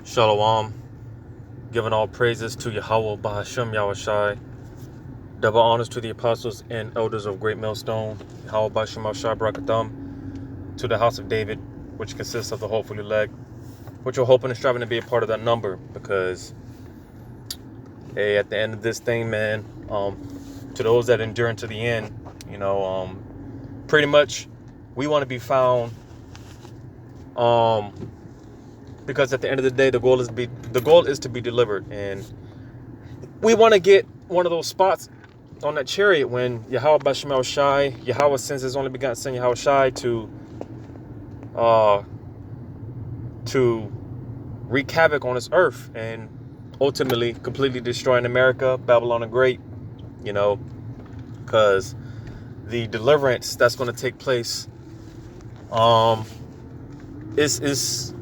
Shalom, giving all praises to Yahweh Bahashem Yahushai. Double honors to the apostles and elders of Great Millstone, Yahweh Bahashem Yahushai Barakatham, to the house of David, which consists of the hopeful elect, which are hoping and striving to be a part of that number, because hey, at the end of this thing, man, to those that endure unto the end, pretty much we want to be found, because at the end of the day, the goal is to be delivered, and we want to get one of those spots on that chariot when Yahweh Bashemel Shai, Yahweh sends his only begotten son Yahweh Shai to wreak havoc on this earth and ultimately completely destroying America, Babylon the Great, because the deliverance that's going to take place is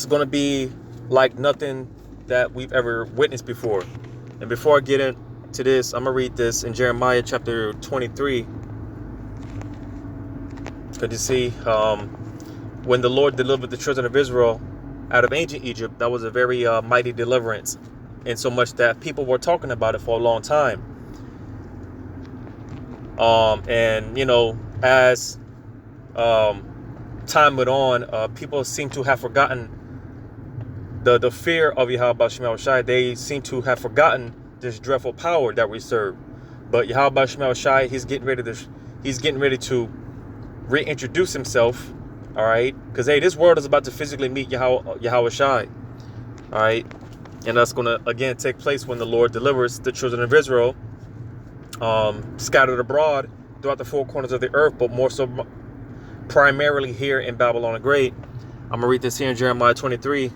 going to be like nothing that we've ever witnessed before. And before I get into this, I'm going to read this in Jeremiah chapter 23. Could you see, when the Lord delivered the children of Israel out of ancient Egypt, that was a very mighty deliverance, in so much that people were talking about it for a long time. And as time went on, people seem to have forgotten the fear of Yahweh Shemel Shai. They seem to have forgotten this dreadful power that we serve. But Yahweh Shemel Shai, he's getting ready to reintroduce himself. All right, because hey, this world is about to physically meet Yahweh Shai. All right, and that's going to again take place when the Lord delivers the children of Israel, scattered abroad throughout the four corners of the earth, but more so primarily here in Babylon the Great. I'm gonna read this here in Jeremiah 23,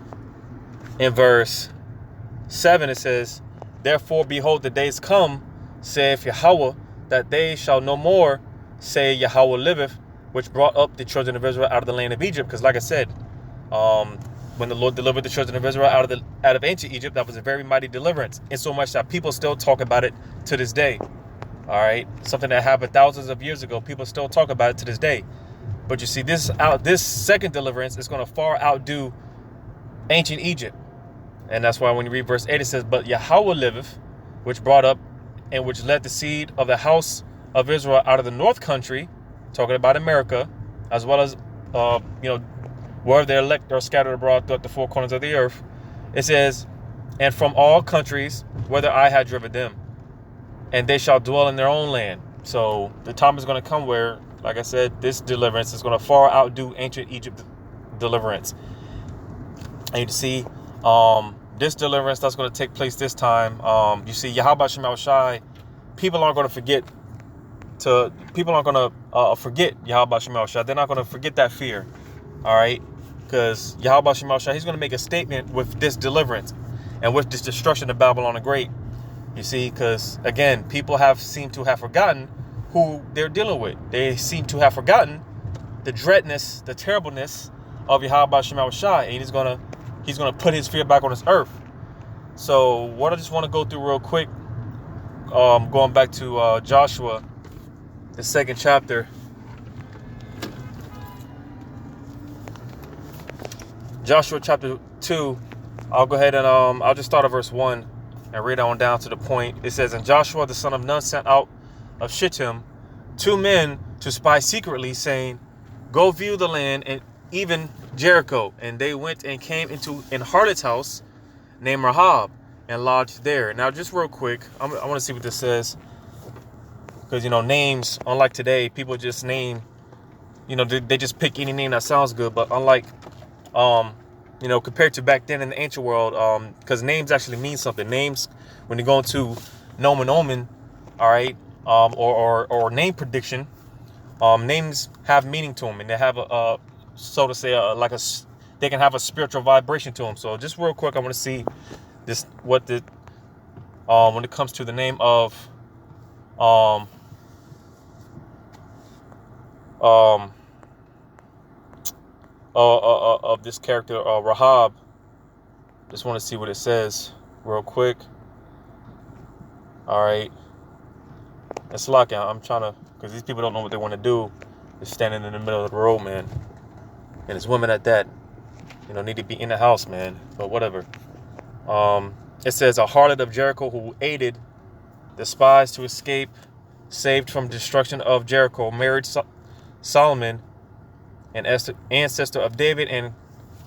in verse 7. It says, "Therefore, behold, the days come, saith Yahweh, that they shall no more say Yahweh liveth, which brought up the children of Israel out of the land of Egypt." Because, like I said, when the Lord delivered the children of Israel out of ancient Egypt, that was a very mighty deliverance, in so much that people still talk about it to this day. All right, something that happened thousands of years ago. People still talk about it to this day. But you see, this second deliverance is going to far outdo ancient Egypt. And that's why when you read verse 8, it says, "But Yahweh liveth, which brought up and which led the seed of the house of Israel out of the north country," talking about America, as well as, where their elect are scattered abroad throughout the four corners of the earth. It says, "And from all countries, whither I had driven them, and they shall dwell in their own land." So the time is going to come where, like I said, this deliverance is going to far outdo ancient Egypt deliverance. And you see, this deliverance that's going to take place this time, you see, Yahweh Shemel Shai, people aren't going to forget Yahweh Shemel Shai. They're not going to forget that fear. All right, because Yahweh Shemel Shai, he's going to make a statement with this deliverance and with this destruction of Babylon the Great. You see, because again, people seem to have forgotten who they're dealing with. They seem to have forgotten the dreadness, the terribleness of Yahweh Shemel Shai, and he's gonna put his fear back on this earth. So what I just want to go through real quick, going back to Joshua, the second chapter. Joshua chapter 2. I'll go ahead and I'll just start at verse 1 and read on down to the point. It says, "And Joshua the son of Nun sent out of Shittim 2 men to spy secretly, saying, Go view the land, and even Jericho. And they went and came into an harlot's house named Rahab, and lodged there." Now, just real quick, I want to see what this says, because names, unlike today, people just name, they just pick any name that sounds good. But unlike compared to back then in the ancient world, because names actually mean something. Names, when you go into nomen omen, all right, or name prediction, names have meaning to them, and they have so to say, they can have a spiritual vibration to them. So just real quick, I want to see this, when it comes to the name of of this character, Rahab. Just want to see what it says real quick. All right, it's lucky. I'm trying to, because these people don't know what they want to do. They're standing in the middle of the road, man, and it's women at that. Need to be in the house, man. But whatever. It says a harlot of Jericho who aided the spies to escape, saved from destruction of Jericho, married Solomon, an ancestor of David and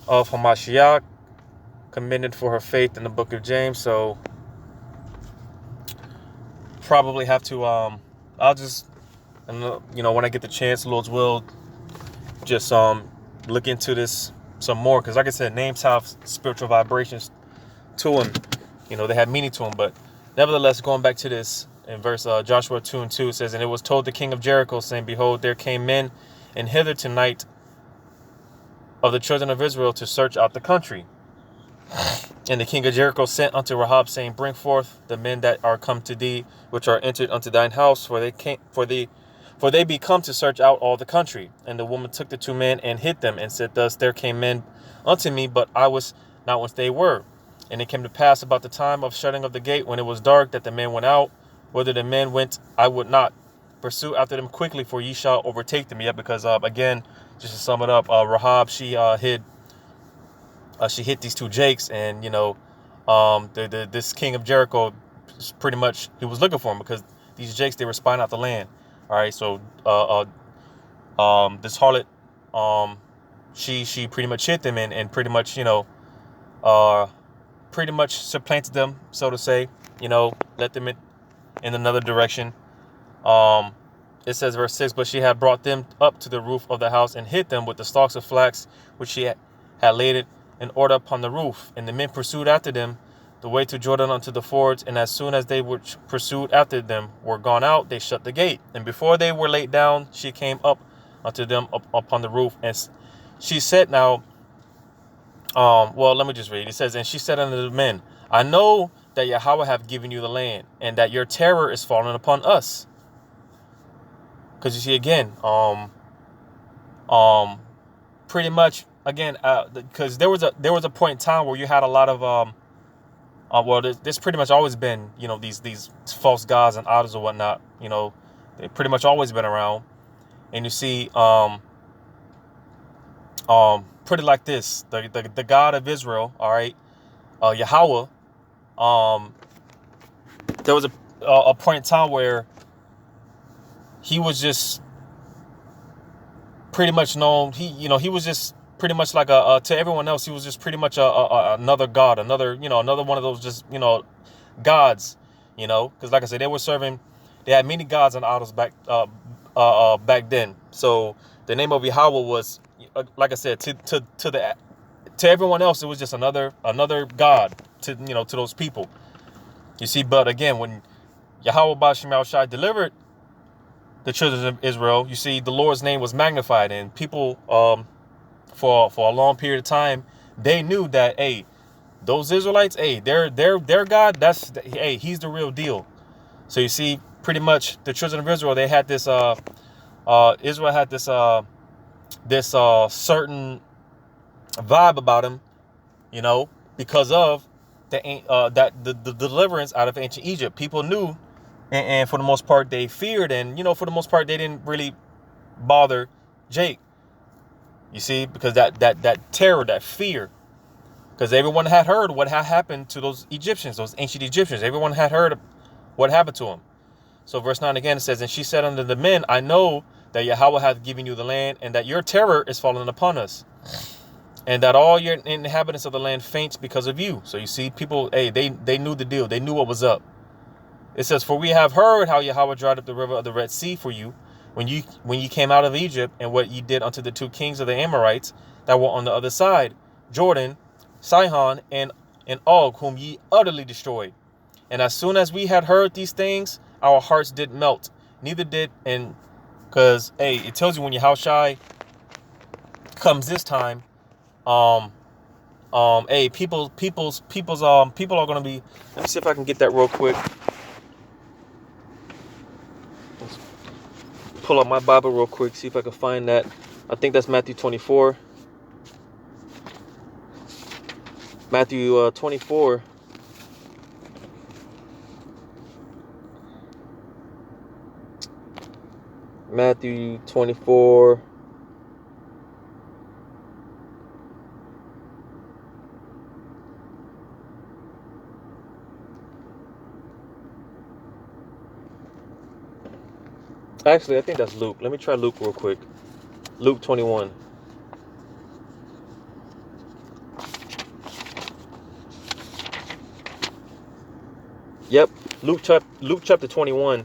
of Hamashiach, commended for her faith in the book of James. So probably have to I'll just, when I get the chance, Lord's will, just look into this some more, because like I said, names have spiritual vibrations to them. They have meaning to them. But nevertheless, going back to this in verse Joshua 2:2, it says, and it was told the king of Jericho, saying, behold, there came men and hither tonight of the children of Israel to search out the country. And the king of Jericho sent unto Rahab, saying, bring forth the men that are come to thee, which are entered unto thine house, for they be come to search out all the country. And the woman took the 2 men and hid them, and said, thus there came men unto me, but I was not what they were. And it came to pass about the time of shutting of the gate, when it was dark, that the men went out. Whither the men went, I would not pursue after them quickly, for ye shall overtake them. Yeah, because again, just to sum it up, Rahab, she hid these 2 jakes, and this king of Jericho, pretty much, he was looking for them, because these jakes, they were spying out the land. All right, so this harlot, she pretty much hit them, and pretty much pretty much supplanted them, so to say. Let them in another direction. It says verse 6, but she had brought them up to the roof of the house and hid them with the stalks of flax which she had laid it in order upon the roof. And the men pursued after them the way to Jordan unto the fords, and as soon as they were pursued after them were gone out, they shut the gate. And before they were laid down, she came up unto them upon the roof, and she said, now, let me just read. It says, and she said unto the men, I know that Yahweh hath given you the land, and that your terror is fallen upon us. Because you see, again, pretty much, again, because there was a point in time where you had a lot of there's pretty much always been, these false gods and idols or whatnot. They've pretty much always been around. And you see, pretty like this, the God of Israel, all right, Yahweh. There was a point in time where he was just pretty much known. He was just pretty much like to everyone else, he was just pretty much another god, another one of those just, gods, because like I said, they had many gods and idols back then. So the name of Yahweh was, like I said, to everyone else, it was just another god to those people. You see, but again, when Yahweh Ba'Shem Shai delivered the children of Israel, you see, the Lord's name was magnified, and people, for a long period of time, they knew that, hey, those Israelites, hey, their God, he's the real deal. So you see, pretty much the children of Israel, they had this Israel had this certain vibe about him, because of the deliverance out of ancient Egypt. People knew, and for the most part they feared, and for the most part they didn't really bother Jake. You see, because that terror, that fear, because everyone had heard what had happened to those Egyptians, those ancient Egyptians. Everyone had heard what happened to them. So verse 9 again, it says, and she said unto the men, I know that Yahweh hath given you the land, and that your terror is fallen upon us, and that all your inhabitants of the land faint because of you. So you see, people, hey, they knew the deal. They knew what was up. It says, for we have heard how Yahweh dried up the river of the Red Sea for you, when you came out of Egypt, and what ye did unto the 2 kings of the Amorites that were on the other side, Jordan, Sihon, and Og, whom ye utterly destroyed. And as soon as we had heard these things, our hearts did melt. Neither did, and because, hey, it tells you when your house shy comes this time, hey, people are gonna be. Let me see if I can get that real quick. Let's pull up my Bible real quick, see if I can find that. I think that's Matthew 24. Matthew 24. Matthew 24. Actually, I think that's Luke. Let me try Luke real quick. Luke 21. Yep, Luke chapter 21.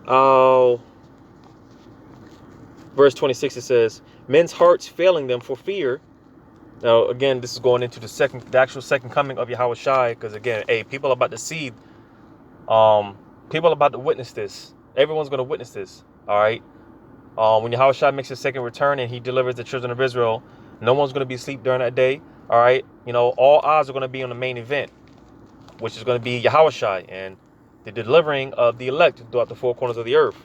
Oh, verse 26, it says, men's hearts failing them for fear. Now, again, this is going into the actual second coming of Yahweh Shai, because again, hey, people are about to see, people are about to witness this. Everyone's going to witness this. All right. When Yahweh Shai makes his second return and he delivers the children of Israel, no one's going to be asleep during that day. All right. All eyes are going to be on the main event, which is going to be Yahweh Shai and the delivering of the elect throughout the four corners of the earth.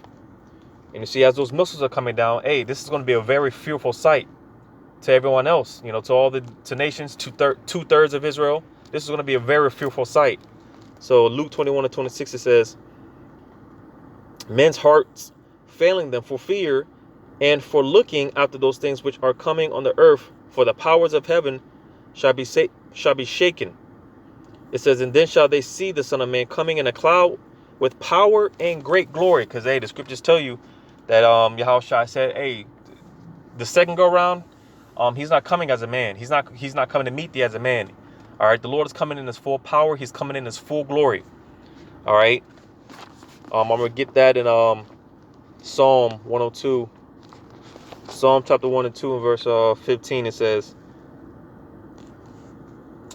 And you see, as those missiles are coming down, hey, this is going to be a very fearful sight to everyone else, to all to nations, two-thirds of Israel. This is going to be a very fearful sight. So Luke 21:26, it says, men's hearts failing them for fear and for looking after those things which are coming on the earth, for the powers of heaven shall be shaken. It says, and then shall they see the Son of Man coming in a cloud with power and great glory. Because, hey, the scriptures tell you that Yahweh Shai said, hey, the second go around, he's not coming as a man. He's not coming to meet thee as a man. All right, the Lord is coming in his full power. He's coming in his full glory. All right. I'm gonna get that in Psalm 102. Psalm chapter 1 and 2 and verse 15. It says,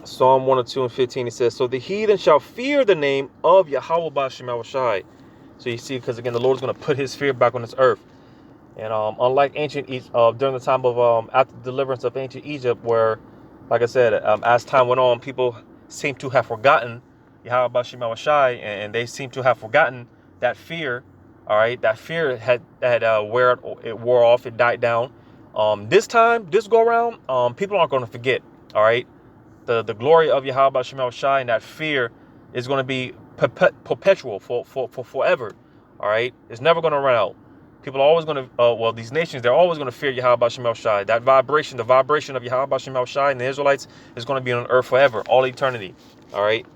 Psalm 102 and 15, it says, so the heathen shall fear the name of Yahweh Ba'Shem Shai. So you see, because again, the Lord is going to put his fear back on this earth. And unlike ancient Egypt, during the time of after the deliverance of ancient Egypt, where, like I said, as time went on, people seem to have forgotten Yahweh Ba'Shem Shai, and they seem to have forgotten that fear. All right, that fear had wore off, it died down. This go around, people aren't going to forget. All right. The glory of Yahweh Ba'Shem Shai and that fear is going to be perpetual for forever. All right, it's never going to run out. People are always going to, these nations, they're always going to fear Yahweh Ba'Shem Shai. That vibration, the vibration of Yahweh Ba'Shem Shai and the Israelites is going to be on earth forever, all eternity. All right.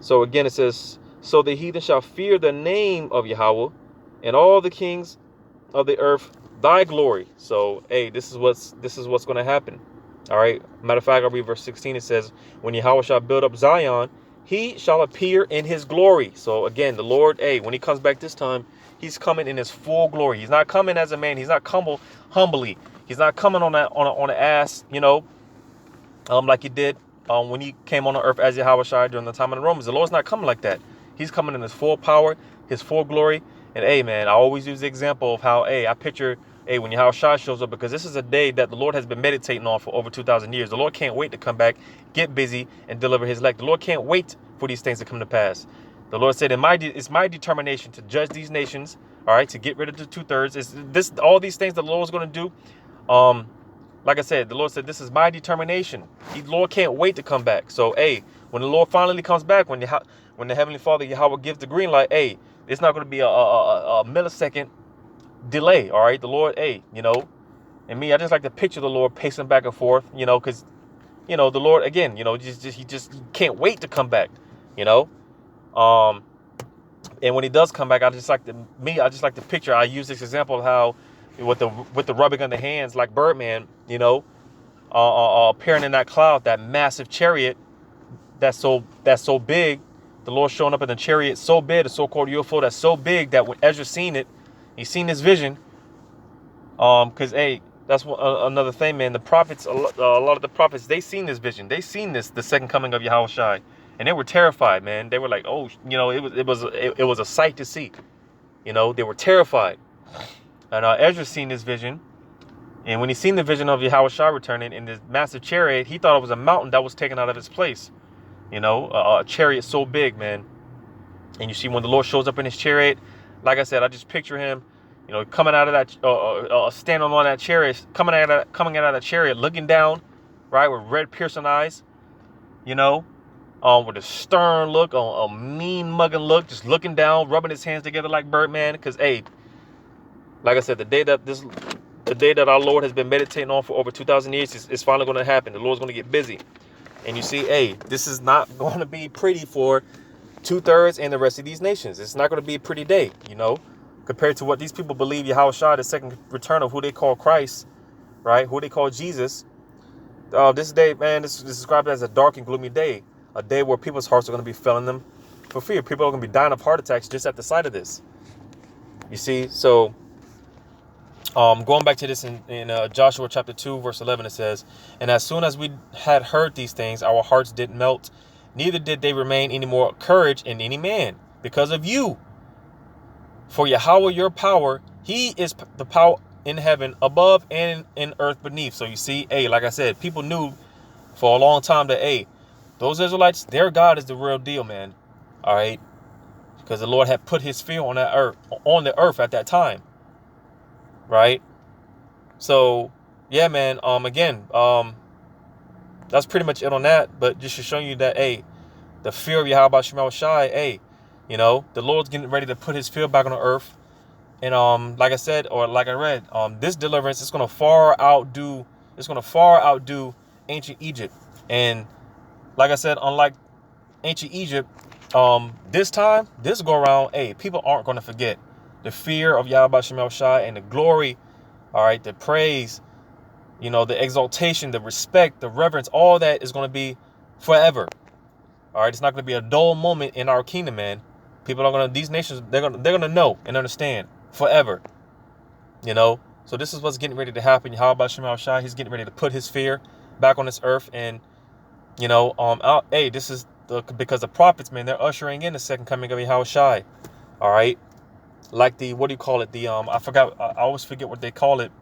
So again, it says, so the heathen shall fear the name of Yahweh, and all the kings of the earth thy glory. So, hey, this is what's going to happen. All right. Matter of fact, I'll read verse 16. It says, when Yahweh shall build up Zion, he shall appear in his glory. So again, the Lord, hey, when he comes back this time, he's coming in his full glory. He's not coming as a man. He's not humbly. He's not coming on an ass, like he did when he came on the earth as Yahweh Shai during the time of the Romans. The Lord's not coming like that. He's coming in his full power, his full glory. And hey, man, I always use the example of how, hey, I picture, hey, when Yahweh Shai shows up, because this is a day that the Lord has been meditating on for over 2,000 years. The Lord can't wait to come back, get busy, and deliver his elect. The Lord can't wait for these things to come to pass. The Lord said, it's my determination to judge these nations, all right, to get rid of the two-thirds. All these things the Lord's going to do. Like I said, the Lord said, this is my determination. The Lord can't wait to come back. So, hey, when the Lord finally comes back, when the Heavenly Father, Yahweh, gives the green light, hey, it's not going to be a millisecond delay, all right? The Lord, hey, and me, I just like to picture the Lord pacing back and forth, because, the Lord, again, he can't wait to come back, and when he does come back, I just like to picture, I use this example of how with the rubbing on the hands, like Birdman, appearing in that cloud, that massive chariot that's so big, the Lord showing up in the chariot so big, the so-called UFO that's so big that when Ezra seen it, he seen this vision. Because hey, that's another thing, man. The prophets, a lot of the prophets, they seen this vision. They seen the second coming of Yahweh Shai, and they were terrified, man. They were like, oh, it was a sight to see. They were terrified. And Ezra seen this vision, and when he seen the vision of Yahweh Shai returning in this massive chariot, he thought it was a mountain that was taken out of its place. A chariot so big, man. And you see when the Lord shows up in his chariot, like I said, I just picture him, coming out of that, standing on that chariot, coming out of that chariot, looking down, right, with red piercing eyes, with a stern look, a mean mugging look, just looking down, rubbing his hands together like Birdman. Because, hey, like I said, the day that our Lord has been meditating on for over 2,000 years is finally going to happen. The Lord's going to get busy. And you see, hey, this is not going to be pretty for 2/3 and the rest of these nations. It's not going to be a pretty day, compared to what these people believe Yahushua, the second return of who they call Christ, right? Who they call Jesus. This day, man, this is described as a dark and gloomy day. A day where people's hearts are going to be failing them for fear. People are going to be dying of heart attacks just at the sight of this. You see, so going back to this in Joshua chapter 2, verse 11, it says, "And as soon as we had heard these things, our hearts did melt, neither did they remain any more courage in any man, because of you. For Yahweh your power, he is the power in heaven above and in earth beneath." So you see, like I said, people knew for a long time that, those Israelites, their God is the real deal, man. All right. Because the Lord had put his fear on the earth at that time. Right. So, yeah, man. That's pretty much it on that. But just to show you that, the fear of Yahweh Shema Shai, the Lord's getting ready to put his fear back on the earth. And like I said, or like I read, this deliverance is going to far outdo ancient Egypt. And like I said, unlike ancient Egypt, this go around, people aren't going to forget the fear of Yahweh Shema Shai and the glory, all right, the praise, the exaltation, the respect, the reverence, all that is going to be forever. All right, it's not going to be a dull moment in our kingdom, man. People are going to, these nations, they're going to know and understand forever. So this is what's getting ready to happen. Yahweh Shema Shai, he's getting ready to put his fear back on this earth. And this is because the prophets, man, they're ushering in the second coming of Yahweh Shai. All right, like the, what do you call it? The I forgot. I always forget what they call it.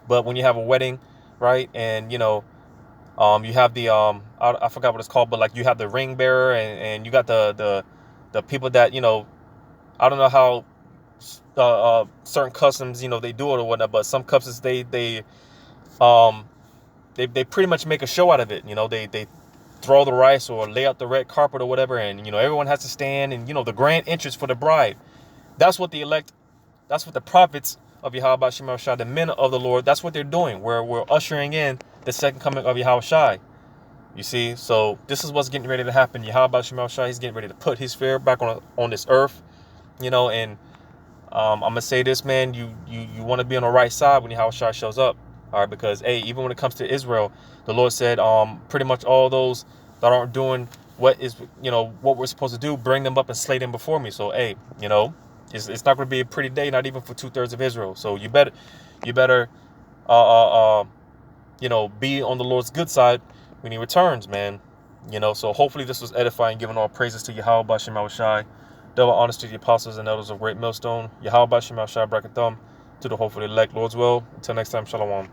But when you have a wedding, right, and you have the I forgot what it's called, but like you have the ring bearer, and you got the people that I don't know how certain customs they do it or whatnot, but some customs they pretty much make a show out of it. They throw the rice or lay out the red carpet or whatever, and everyone has to stand, and the grand entrance for the bride. That's what the prophets of Yahweh Shema Shai, the men of the Lord, that's what they're doing. We're ushering in the second coming of Yahweh Shai. You see, so this is what's getting ready to happen. Yahweh Shema Shai, he's getting ready to put his fear back on this earth. And I'm gonna say this, man, you want to be on the right side when Yahweh Shai shows up. All right, because even when it comes to Israel, the Lord said, pretty much all those that aren't doing what we're supposed to do, bring them up and slay them before me. So it's not going to be a pretty day, not even for 2/3 of Israel. So you better be on the Lord's good side when he returns, man. So hopefully this was edifying, giving all praises to Yahweh Shema Shai, double honors to the apostles and elders of Great Millstone, Yahweh Shema Shai Brakathum, to the hopefully elect, Lord's will. Until next time, Shalom.